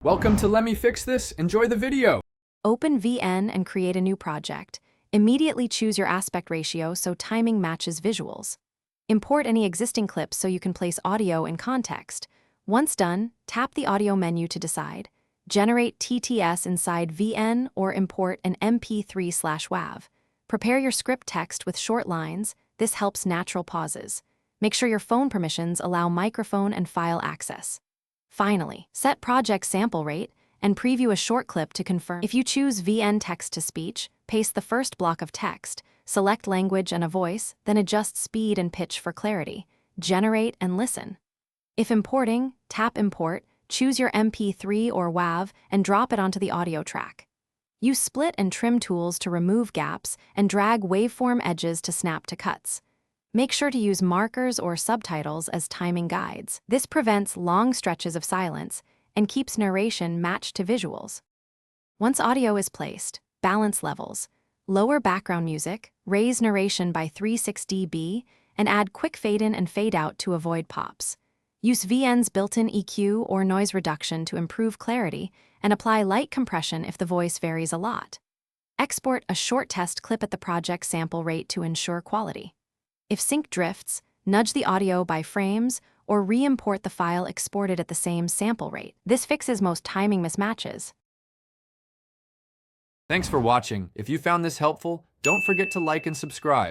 Welcome to Let Me Fix This. Enjoy the video. Open VN and create a new project. Immediately choose your aspect ratio so timing matches visuals. Import any existing clips so you can place audio in context. Once done, tap the audio menu to decide. Generate TTS inside VN or import an MP3/WAV. Prepare your script text with short lines. This helps natural pauses. Make sure your phone permissions allow microphone and file access. Finally, set project sample rate and preview a short clip to confirm. If you choose VN text-to-speech, paste the first block of text, select language and a voice, then adjust speed and pitch for clarity. Generate and listen. If importing, tap Import, choose your MP3 or WAV, and drop it onto the audio track. Use split and trim tools to remove gaps and drag waveform edges to snap to cuts. Make sure to use markers or subtitles as timing guides. This prevents long stretches of silence and keeps narration matched to visuals. Once audio is placed, balance levels, lower background music, raise narration by 3/6 dB, and add quick fade-in and fade-out to avoid pops. Use VN's built-in EQ or noise reduction to improve clarity, and apply light compression if the voice varies a lot. Export a short test clip at the project sample rate to ensure quality. If sync drifts, nudge the audio by frames or re-import the file exported at the same sample rate. This fixes most timing mismatches. Thanks for watching. If you found this helpful, don't forget to like and subscribe.